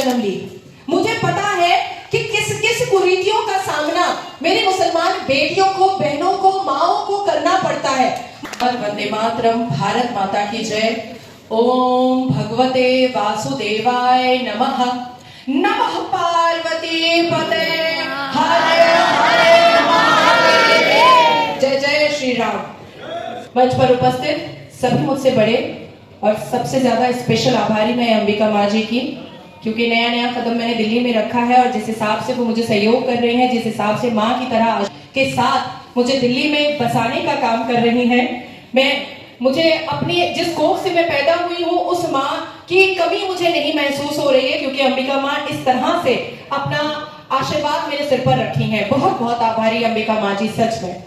जन्म ली। मुझे पता है कि किस किस कुरीतियों का सामना मेरी मुसलमान बेटियों को, बहनों को, माओं को करना पड़ता है। और वंदे मातरम, भारत माता की जय। ओम भगवते वासुदेवाय नमः। नमः पार्वती पते, हरे हरे महादेव। जय जय श्री राम। मंच पर उपस्थित सभी मुझसे बड़े और सबसे ज्यादा स्पेशल आभारी मैं अंबिका माँ जी की, क्योंकि नया नया कदम मैंने दिल्ली में रखा है और जिस हिसाब से वो मुझे सहयोग कर रही हैं, जिस हिसाब से माँ की तरह के साथ मुझे दिल्ली में बसाने का काम कर रही हैं, मुझे अपनी जिस कोख से मैं पैदा हुई हूँ उस माँ की कमी मुझे नहीं महसूस हो रही है, क्योंकि अंबिका माँ इस तरह से अपना आशीर्वाद मेरे सिर पर रखी है। बहुत बहुत आभारी अंबिका माँ जी, सच में।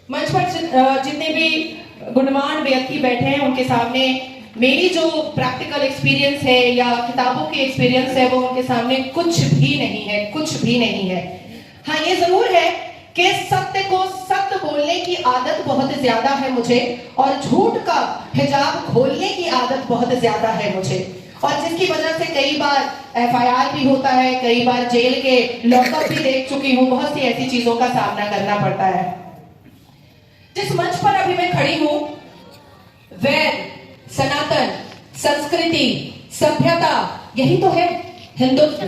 मंच पर जितने भी गुणवान व्यक्ति बैठे हैं उनके सामने मेरी जो प्रैक्टिकल एक्सपीरियंस है या किताबों की एक्सपीरियंस है वो उनके सामने कुछ भी नहीं है, कुछ भी नहीं है। हाँ, ये जरूर है कि सत्य को सत्य बोलने की आदत बहुत ज्यादा है मुझे, और झूठ का हिजाब खोलने की आदत बहुत ज्यादा है मुझे, और जिसकी वजह से कई बार FIR भी होता है, कई बार जेल के लॉकअप भी देख चुकी हूँ, बहुत सी ऐसी चीजों का सामना करना पड़ता है। जिस मंच पर अभी मैं खड़ी हूँ, वेद, सनातन, संस्कृति, सभ्यता, यही तो है हिंदुत्व,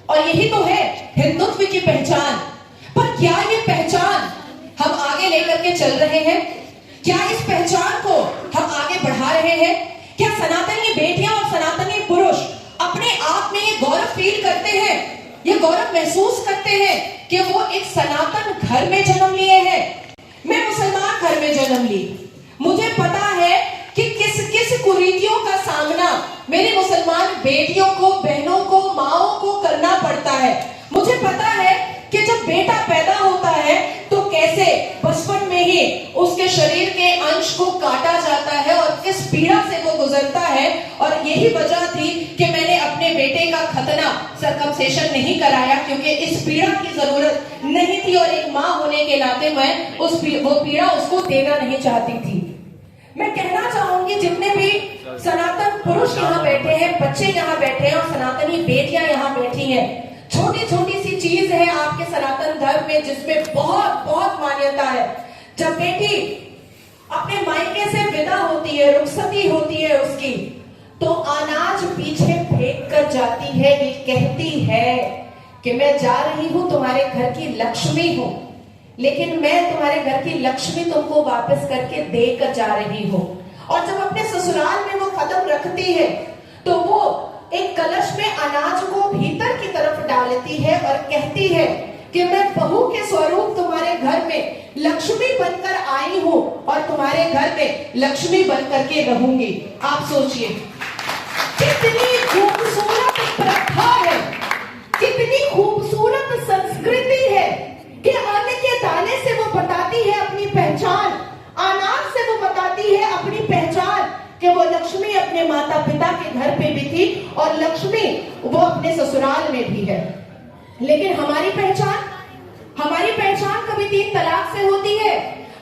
और यही तो है हिंदुत्व की पहचान। पर क्या ये पहचान हम आगे लेकर के चल रहे हैं? क्या इस पहचान को हम आगे बढ़ा रहे हैं? क्या सनातनी बेटियां और सनातनी पुरुष अपने आप में ये गौरव फील करते हैं, ये गौरव महसूस करते हैं कि वो एक सनातन घर में जन्म लिए हैं? मैं मुसलमान घर में जन्म ली। मुझे पता है कि किस किस कुरीतियों का सामना मेरी मुसलमान बेटियों को, बहनों को, माओं को करना पड़ता है। मुझे पता है कि जब बेटा पैदा होता है तो कैसे बचपन में ही उसके शरीर के अंश को काटा जाता है और किस पीड़ा से वो गुजरता है। और यही वजह थी कि मैंने अपने बेटे का खतना सर्कमसेशन नहीं कराया, क्योंकि इस पीड़ा की जरूरत नहीं थी, और एक माँ होने के नाते मैं वो पीड़ा उसको देना नहीं चाहती थी। मैं कहना चाहूंगी, जितने भी सनातन पुरुष यहाँ बैठे हैं, बच्चे यहाँ बैठे हैं और सनातनी बेटियां यहाँ बैठी हैं, छोटी छोटी सी चीज है आपके सनातन धर्म में जिसमें बहुत बहुत मान्यता है। जब बेटी अपने मायके से विदा होती है, रुखसती होती है उसकी, तो अनाज पीछे फेंक कर जाती है। ये कहती है कि मैं जा रही हूं, तुम्हारे घर की लक्ष्मी हूं, लेकिन मैं तुम्हारे घर की लक्ष्मी तुमको वापस करके देकर जा रही हूं। और जब अपने ससुराल में वो कदम रखती है तो वो एक कलश में अनाज को भीतर की तरफ डालती है और कहती है कि मैं बहू के स्वरूप तुम्हारे घर में लक्ष्मी बनकर आई हूं और तुम्हारे घर में लक्ष्मी बनकर के रहूंगी। आप सोचिए कितनी खूबसूरत प्रथा है, कितनी खूबसूरत संस्कृति है कि अन्न के दाने से वो बताती है अपनी पहचान, अनाज से वो बताती है अपनी पहचान कि वो लक्ष्मी अपने माता पिता के घर पे भी थी और लक्ष्मी वो अपने ससुराल में भी है। लेकिन हमारी पहचान कभी 3 तलाक से होती है,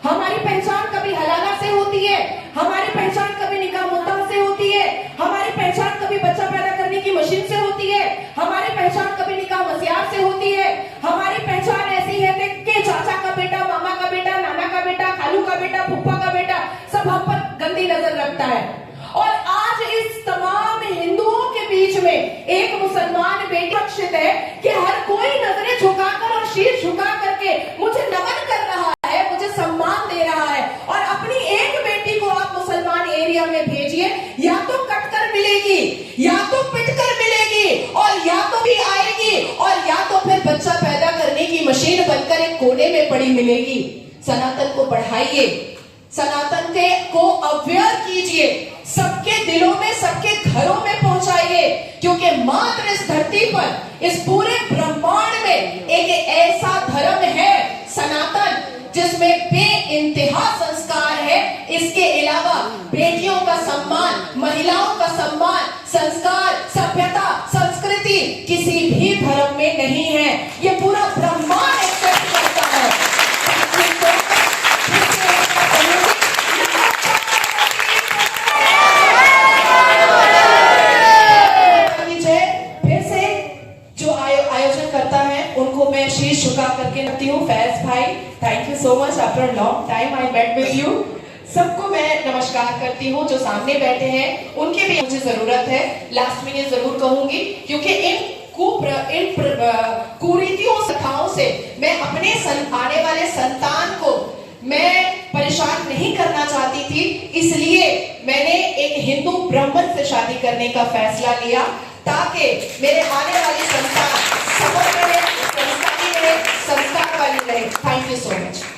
हमारी पहचान कभी हलाला से होती है, हमारी पहचान कभी निकाह मुत्ता से होती है, हमारी पहचान कभी बच्चा पैदा करने की मशीन से होती है, हमारी पहचान कभी निकाह मसियार से होती है। हमारी पहचान ऐसी है कि चाचा का बेटा, मामा का बेटा, नाना का बेटा, खालू का बेटा, फूफा का बेटा सब हम पर गंदी नजर रखता है। और आज इस तमाम हिंदुओं के बीच में एक मुसलमान बेटी सुरक्षित है कि हर कोई नजरें झुकाकर और शीश झुका करके मुझे नमन कर रहा है, मुझे सम्मान दे रहा है। और अपनी एक बेटी को आप मुसलमान एरिया में भेजिए, या तो कटकर मिलेगी, या तो पिटकर मिलेगी, और या तो भी आएगी, और या तो फिर बच्चा पैदा करने की मशीन बनकर एक कोने में पड़ी मिलेगी। सनातन को बढ़ाइए, सनातन को अवेयर कीजिए, सबके दिलों में, सबके घरों में पहुंचाइए, क्योंकि मात्र इस धरती पर, इस पूरे ब्रह्मांड में एक ऐसा धर्म है सनातन जिसमें बेइंतहा संस्कार है। इसके अलावा बेटियों का सम्मान, महिलाओं का सम्मान, संस्कार, सभ्यता, संस्कृति किसी भी धर्म में नहीं है। ये पूरा ब्रह्मांड एक्सेप्ट करता है। भाई, thank you so much. After long time I met with you. सबको मैं नमस्कार करती हूँ, जो सामने बैठे हैं उनके भी मुझे जरूरत है। लास्ट में ये जरूर कहूंगी, क्योंकि इन कुरीतियों कथाओं से मैं अपने आने वाले संतान को मैं परेशान नहीं करना चाहती थी, इसलिए मैंने एक हिंदू ब्राह्मण से शादी करने का फैसला लिया, ताकि मेरे आने वाली संतान सबक रहे, संस्कारी रहे, संस्कार वाली रहे। Thank you so much.